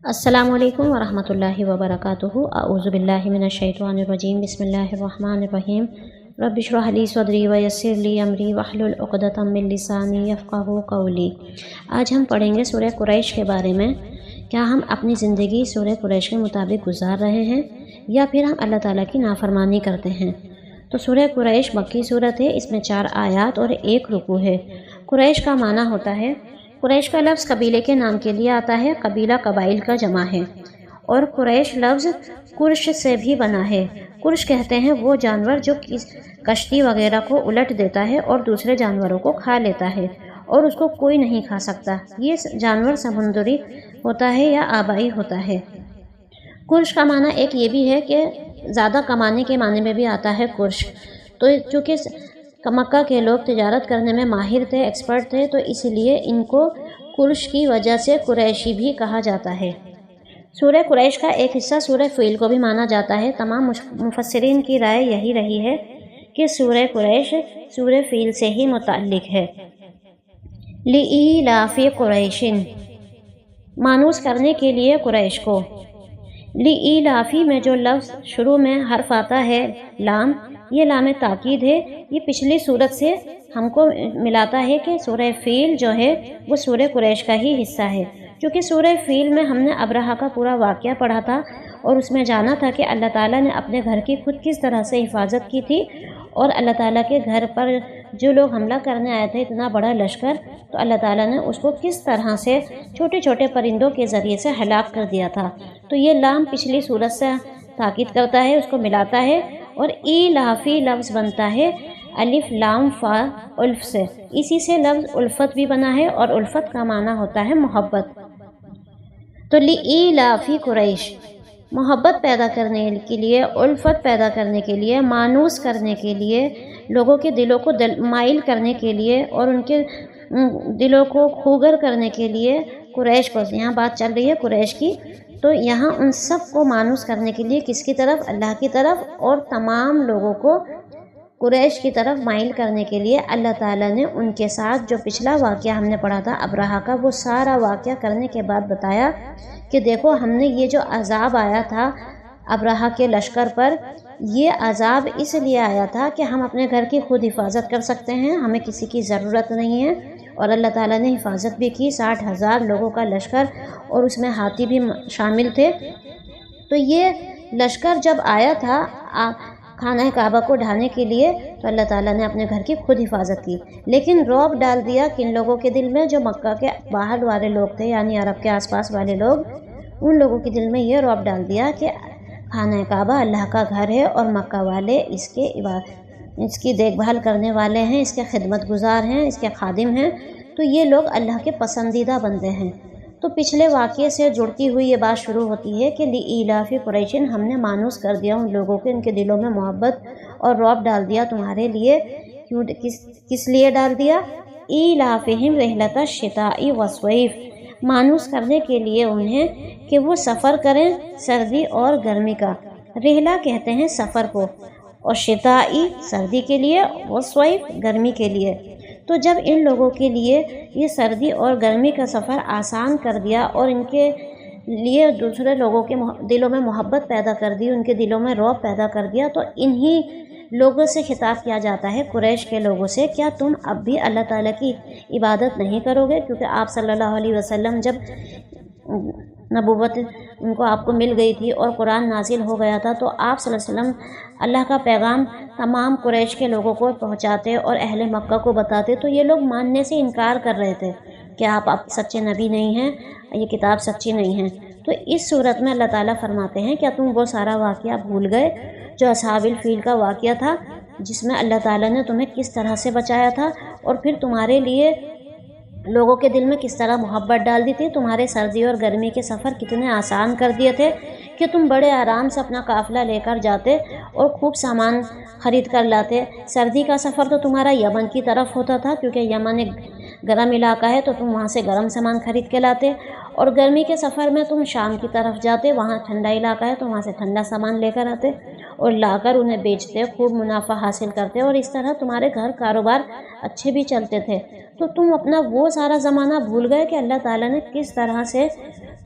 السلام علیکم ورحمۃ اللہ وبرکاتہ۔ اعوذ باللہ من الشیطان الرجیم، بسم اللہ الرحمن الرحیم۔ رب اشرح لی صدری ویسر لی امری واحلل عقدۃ من لسانی یفقہوا قولی۔ آج ہم پڑھیں گے سورہ قریش کے بارے میں۔ کیا ہم اپنی زندگی سورہ قریش کے مطابق گزار رہے ہیں یا پھر ہم اللہ تعالیٰ کی نافرمانی کرتے ہیں؟ تو سورہ قریش مکی صورت ہے، اس میں 4 آیات اور 1 رکوع ہے۔ قریش کا معنی ہوتا ہے، قریش کا لفظ قبیلے کے نام کے لیے آتا ہے، قبیلہ قبائل کا جمع ہے، اور قریش لفظ کرش سے بھی بنا ہے۔ کرش کہتے ہیں وہ جانور جو کشتی وغیرہ کو الٹ دیتا ہے اور دوسرے جانوروں کو کھا لیتا ہے اور اس کو کوئی نہیں کھا سکتا۔ یہ جانور سمندری ہوتا ہے یا آبائی ہوتا ہے۔ کرش کا معنی ایک یہ بھی ہے کہ زیادہ کمانے کے معنی میں بھی آتا ہے کرش۔ تو چونکہ مکہ کے لوگ تجارت کرنے میں ماہر تھے، ایکسپرٹ تھے، تو اس لیے ان کو کرش کی وجہ سے قریشی بھی کہا جاتا ہے۔ سورہ قریش کا ایک حصہ سورہ فیل کو بھی مانا جاتا ہے۔ تمام مفسرین کی رائے یہی رہی ہے کہ سورہ قریش سورہ فیل سے ہی متعلق ہے۔ لِإِيلَافِ قُرَيْشٍ، مانوس کرنے کے لیے قریش کو۔ لِإِيلَافِ میں جو لفظ شروع میں حرف آتا ہے لام، یہ لام تاکید ہے۔ یہ پچھلی صورت سے ہم کو ملاتا ہے کہ سورہ فیل جو ہے وہ سورہ قریش کا ہی حصہ ہے، کیونکہ سورہ فیل میں ہم نے ابرہہ کا پورا واقعہ پڑھا تھا اور اس میں جانا تھا کہ اللہ تعالیٰ نے اپنے گھر کی خود کس طرح سے حفاظت کی تھی، اور اللہ تعالیٰ کے گھر پر جو لوگ حملہ کرنے آئے تھے، اتنا بڑا لشکر، تو اللہ تعالیٰ نے اس کو کس طرح سے چھوٹے چھوٹے پرندوں کے ذریعے سے ہلاک کر دیا تھا۔ تو یہ لام پچھلی صورت سے تاکید کرتا ہے، اس کو ملاتا ہے، اور ایلافی لفظ بنتا ہے الف لام فا الف سے۔ اسی سے لفظ الفت بھی بنا ہے، اور الفت کا معنی ہوتا ہے محبت۔ تو لِإِيلَافِ قریش، محبت پیدا کرنے کے لیے، الفت پیدا کرنے کے لیے، مانوس کرنے کے لیے، لوگوں کے دلوں کو مائل کرنے کے لیے اور ان کے دلوں کو خوگر کرنے کے لیے قریش کو، یہاں بات چل رہی ہے قریش کی، تو یہاں ان سب کو مانوس کرنے کے لیے کس کی طرف؟ اللہ کی طرف، اور تمام لوگوں کو قریش کی طرف مائل کرنے کے لیے اللہ تعالیٰ نے ان کے ساتھ جو پچھلا واقعہ ہم نے پڑھا تھا ابرہہ کا، وہ سارا واقعہ کرنے کے بعد بتایا کہ دیکھو ہم نے یہ جو عذاب آیا تھا ابرہہ کے لشکر پر، یہ عذاب اس لیے آیا تھا کہ ہم اپنے گھر کی خود حفاظت کر سکتے ہیں، ہمیں کسی کی ضرورت نہیں ہے، اور اللہ تعالیٰ نے حفاظت بھی کی، 60,000 لوگوں کا لشکر، اور اس میں ہاتھی بھی شامل تھے۔ تو یہ لشکر جب آیا تھا خانہ کعبہ کو ڈھانے کے لیے، تو اللہ تعالیٰ نے اپنے گھر کی خود حفاظت کی، لیکن رعب ڈال دیا کن لوگوں کے دل میں؟ جو مکہ کے باہر والے لوگ تھے، یعنی عرب کے آس پاس والے لوگ، ان لوگوں کے دل میں یہ رعب ڈال دیا کہ خانہ کعبہ اللہ کا گھر ہے اور مکہ والے اس کی دیکھ بھال کرنے والے ہیں، اس کے خدمت گزار ہیں، اس کے خادم ہیں، تو یہ لوگ اللہ کے پسندیدہ بندے ہیں۔ تو پچھلے واقعے سے جڑتی ہوئی یہ بات شروع ہوتی ہے کہ لِإِيلَافِ قُرَيْشٍ، ہم نے مانوس کر دیا ان لوگوں کے، ان کے دلوں میں محبت اور رعب ڈال دیا تمہارے لیے۔ کس لیے ڈال دیا؟ ایلافہم رحلۃ الشتاء والصیف، مانوس کرنے کے لیے انہیں کہ وہ سفر کریں سردی اور گرمی کا۔ رحلہ کہتے ہیں سفر کو، اور شتائی سردی کے لیے، والصیف گرمی کے لیے۔ تو جب ان لوگوں کے لیے یہ سردی اور گرمی کا سفر آسان کر دیا اور ان کے لیے دوسرے لوگوں کے دلوں میں محبت پیدا کر دی، ان کے دلوں میں رعب پیدا کر دیا، تو انہی لوگوں سے خطاب کیا جاتا ہے، قریش کے لوگوں سے، کیا تم اب بھی اللہ تعالیٰ کی عبادت نہیں کرو گے؟ کیونکہ آپ صلی اللہ علیہ وسلم جب نبوت ان کو آپ کو مل گئی تھی اور قرآن نازل ہو گیا تھا، تو آپ صلی اللہ علیہ وسلم اللہ کا پیغام تمام قریش کے لوگوں کو پہنچاتے اور اہل مکہ کو بتاتے، تو یہ لوگ ماننے سے انکار کر رہے تھے کہ آپ سچے نبی نہیں ہیں، یہ کتاب سچی نہیں ہے۔ تو اس صورت میں اللہ تعالیٰ فرماتے ہیں کیا تم وہ سارا واقعہ بھول گئے جو اصحاب الفیل کا واقعہ تھا، جس میں اللہ تعالیٰ نے تمہیں کس طرح سے بچایا تھا، اور پھر تمہارے لیے لوگوں کے دل میں کس طرح محبت ڈال دی تھی، تمہارے سردی اور گرمی کے سفر کتنے آسان کر دیے تھے کہ تم بڑے آرام سے اپنا قافلہ لے کر جاتے اور خوب سامان خرید کر لاتے۔ سردی کا سفر تو تمہارا یمن کی طرف ہوتا تھا، کیونکہ یمن ایک گرم علاقہ ہے، تو تم وہاں سے گرم سامان خرید کے لاتے، اور گرمی کے سفر میں تم شام کی طرف جاتے، وہاں ٹھنڈا علاقہ ہے، تو وہاں سے ٹھنڈا سامان لے کر آتے اور لا کر انہیں بیچتے، خوب منافع حاصل کرتے، اور اس طرح تمہارے گھر کاروبار اچھے بھی چلتے تھے۔ تو تم اپنا وہ سارا زمانہ بھول گئے کہ اللہ تعالیٰ نے کس طرح سے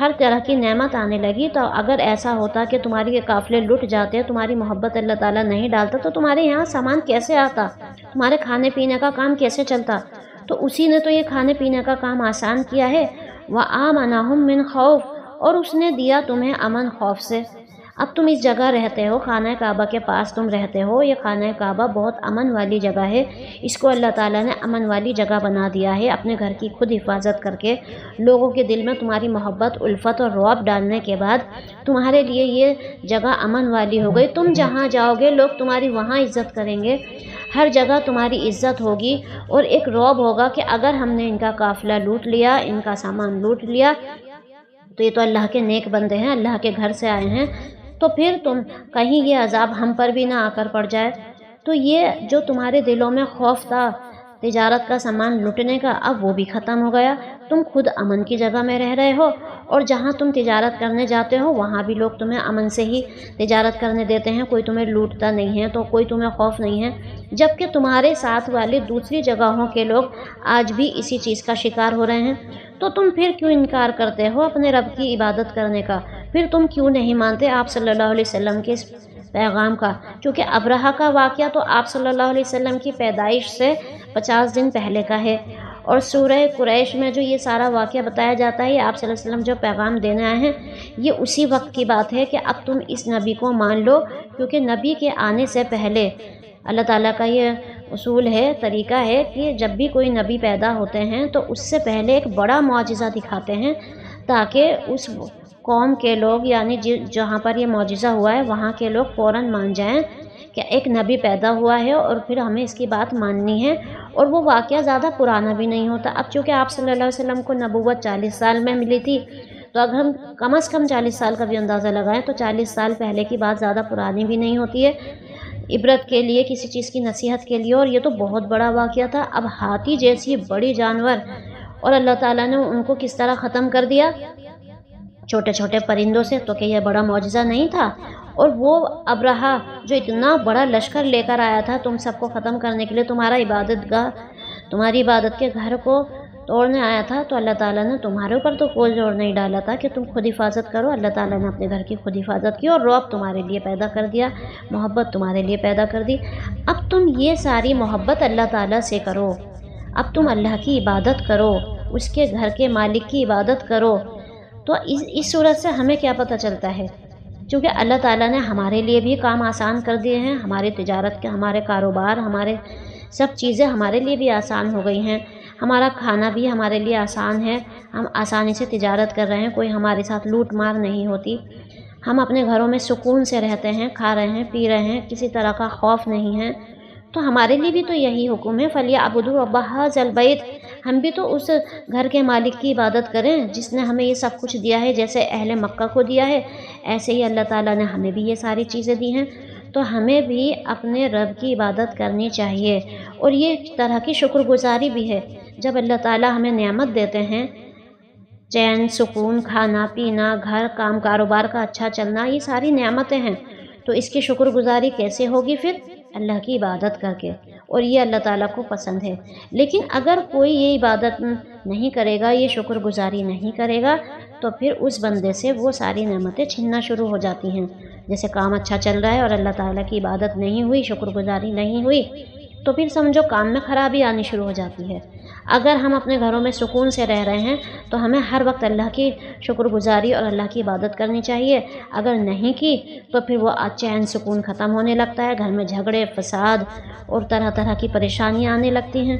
ہر طرح کی نعمت آنے لگی، تو اگر ایسا ہوتا کہ تمہاری یہ قافلے لٹ جاتے، تمہاری محبت اللہ تعالیٰ نہیں ڈالتا، تو تمہارے یہاں سامان کیسے آتا، تمہارے کھانے پینے کا کام کیسے چلتا؟ تو اسی نے تو یہ کھانے پینے کا کام آسان کیا ہے۔ وَآمَنَهُم مِّن خَوْفٍ، اور اس نے دیا تمہیں امن خوف سے۔ اب تم اس جگہ رہتے ہو، خانہ کعبہ کے پاس تم رہتے ہو، یہ خانہ کعبہ بہت امن والی جگہ ہے، اس کو اللہ تعالیٰ نے امن والی جگہ بنا دیا ہے اپنے گھر کی خود حفاظت کر کے۔ لوگوں کے دل میں تمہاری محبت، الفت اور رعب ڈالنے کے بعد تمہارے لیے یہ جگہ امن والی ہو گئی۔ تم جہاں جاؤ گے لوگ تمہاری وہاں عزت کریں گے، ہر جگہ تمہاری عزت ہوگی، اور ایک رعب ہوگا کہ اگر ہم نے ان کا قافلہ لوٹ لیا، ان کا سامان لوٹ لیا، تو یہ تو اللہ کے نیک بندے ہیں، اللہ کے گھر سے آئے ہیں، تو پھر تم کہیں یہ عذاب ہم پر بھی نہ آ کر پڑ جائے۔ تو یہ جو تمہارے دلوں میں خوف تھا تجارت کا سامان لوٹنے کا، اب وہ بھی ختم ہو گیا۔ تم خود امن کی جگہ میں رہ رہے ہو، اور جہاں تم تجارت کرنے جاتے ہو وہاں بھی لوگ تمہیں امن سے ہی تجارت کرنے دیتے ہیں، کوئی تمہیں لوٹتا نہیں ہے، تو کوئی تمہیں خوف نہیں ہے۔ جبکہ تمہارے ساتھ والے دوسری جگہوں کے لوگ آج بھی اسی چیز کا شکار ہو رہے ہیں، تو تم پھر کیوں انکار کرتے ہو اپنے رب کی عبادت کرنے کا؟ پھر تم کیوں نہیں مانتے آپ صلی اللہ علیہ وسلم کے اس پیغام کا؟ کیونکہ ابرہہ کا واقعہ تو آپ صلی اللہ علیہ وسلم کی پیدائش سے 50 دن پہلے کا ہے، اور سورہ قریش میں جو یہ سارا واقعہ بتایا جاتا ہے، یہ آپ صلی اللہ علیہ وسلم جو پیغام دینے آئے ہیں، یہ اسی وقت کی بات ہے کہ اب تم اس نبی کو مان لو، کیونکہ نبی کے آنے سے پہلے اللہ تعالیٰ کا یہ اصول ہے، طریقہ ہے کہ جب بھی کوئی نبی پیدا ہوتے ہیں تو اس سے پہلے ایک بڑا معجزہ دکھاتے ہیں، تاکہ اس قوم کے لوگ، یعنی جہاں پر یہ معجزہ ہوا ہے وہاں کے لوگ فوراً مان جائیں کہ ایک نبی پیدا ہوا ہے، اور پھر ہمیں اس کی بات ماننی ہے۔ اور وہ واقعہ زیادہ پرانا بھی نہیں ہوتا۔ اب چونکہ آپ صلی اللہ علیہ وسلم کو نبوت 40 سال میں ملی تھی، تو اگر ہم کم از کم 40 سال کا بھی اندازہ لگائیں تو 40 سال پہلے کی بات زیادہ پرانی بھی نہیں ہوتی ہے، عبرت کے لیے، کسی چیز کی نصیحت کے لیے، اور یہ تو بہت بڑا واقعہ تھا۔ اب ہاتھی جیسی بڑی جانور، اور اللہ تعالیٰ نے ان کو کس طرح ختم کر دیا، چھوٹے چھوٹے پرندوں سے، تو کہ یہ بڑا معجزہ نہیں تھا؟ اور وہ ابرہہ جو اتنا بڑا لشکر لے کر آیا تھا تم سب کو ختم کرنے کے لیے، تمہاری عبادت کے گھر کو توڑنے آیا تھا، تو اللہ تعالیٰ نے تمہارے اوپر تو کوئی زور نہیں ڈالا تھا کہ تم خود حفاظت کرو۔ اللہ تعالیٰ نے اپنے گھر کی خود حفاظت کی، اور رعب تمہارے لیے پیدا کر دیا، محبت تمہارے لیے پیدا کر دی۔ اب تم یہ ساری محبت اللہ تعالیٰ سے کرو، اب تم اللہ کی عبادت کرو، اس کے گھر کے مالک کی عبادت کرو۔ تو اس صورت سے ہمیں کیا پتہ چلتا ہے؟ چونکہ اللہ تعالیٰ نے ہمارے لیے بھی کام آسان کر دیے ہیں، ہماری تجارت کے، ہمارے کاروبار، ہمارے سب چیزیں ہمارے لیے بھی آسان ہو گئی ہیں، ہمارا کھانا بھی ہمارے لیے آسان ہے، ہم آسانی سے تجارت کر رہے ہیں، کوئی ہمارے ساتھ لوٹ مار نہیں ہوتی، ہم اپنے گھروں میں سکون سے رہتے ہیں، کھا رہے ہیں، پی رہے ہیں، کسی طرح کا خوف نہیں ہے۔ تو ہمارے لیے بھی تو یہی حکم ہے، فَلْيَعْبُدُوا رَبَّ هَٰذَا الْبَيْتِ، ہم بھی تو اس گھر کے مالک کی عبادت کریں جس نے ہمیں یہ سب کچھ دیا ہے، جیسے اہل مکہ کو دیا ہے ایسے ہی اللہ تعالیٰ نے ہمیں بھی یہ ساری چیزیں دی ہیں، تو ہمیں بھی اپنے رب کی عبادت کرنی چاہیے۔ اور یہ ایک طرح کی شکر گزاری بھی ہے، جب اللہ تعالیٰ ہمیں نعمت دیتے ہیں، چین، سکون، کھانا پینا، گھر، کام کاروبار کا اچھا چلنا، یہ ساری نعمتیں ہیں، تو اس کی شکر گزاری کیسے ہوگی؟ پھر اللہ کی عبادت کر کے، اور یہ اللہ تعالیٰ کو پسند ہے۔ لیکن اگر کوئی یہ عبادت نہیں کرے گا، یہ شکر گزاری نہیں کرے گا، تو پھر اس بندے سے وہ ساری نعمتیں چھننا شروع ہو جاتی ہیں۔ جیسے کام اچھا چل رہا ہے اور اللہ تعالیٰ کی عبادت نہیں ہوئی، شکر گزاری نہیں ہوئی، تو پھر سمجھو کام میں خرابی آنی شروع ہو جاتی ہے۔ اگر ہم اپنے گھروں میں سکون سے رہ رہے ہیں تو ہمیں ہر وقت اللہ کی شکر گزاری اور اللہ کی عبادت کرنی چاہیے۔ اگر نہیں کی تو پھر وہ چین سکون ختم ہونے لگتا ہے، گھر میں جھگڑے، فساد اور طرح طرح کی پریشانیاں آنے لگتی ہیں۔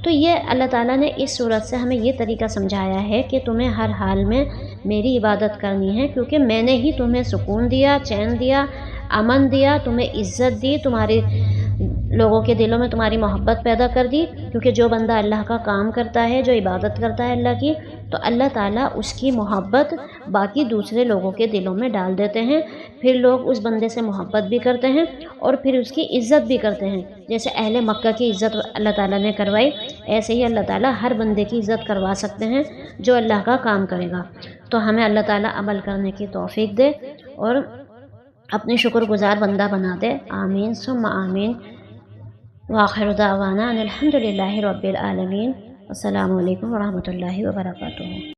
تو یہ اللہ تعالیٰ نے اس صورت سے ہمیں یہ طریقہ سمجھایا ہے کہ تمہیں ہر حال میں میری عبادت کرنی ہے، کیونکہ میں نے ہی تمہیں سکون دیا، چین دیا، امن دیا، تمہیں عزت دی، تمہارے لوگوں کے دلوں میں تمہاری محبت پیدا کر دی۔ کیونکہ جو بندہ اللہ کا کام کرتا ہے، جو عبادت کرتا ہے اللہ کی، تو اللہ تعالیٰ اس کی محبت باقی دوسرے لوگوں کے دلوں میں ڈال دیتے ہیں، پھر لوگ اس بندے سے محبت بھی کرتے ہیں اور پھر اس کی عزت بھی کرتے ہیں۔ جیسے اہل مکہ کی عزت اللہ تعالیٰ نے کروائی، ایسے ہی اللہ تعالیٰ ہر بندے کی عزت کروا سکتے ہیں جو اللہ کا کام کرے گا۔ تو ہمیں اللہ تعالیٰ عمل کرنے کی توفیق دے اور اپنے شکر گزار بندہ بنا دے، آمین ثم آمین۔ وآخر دعوانا ان الحمد للہ رب العالمین۔ السلام علیکم ورحمۃ اللہ وبرکاتہ۔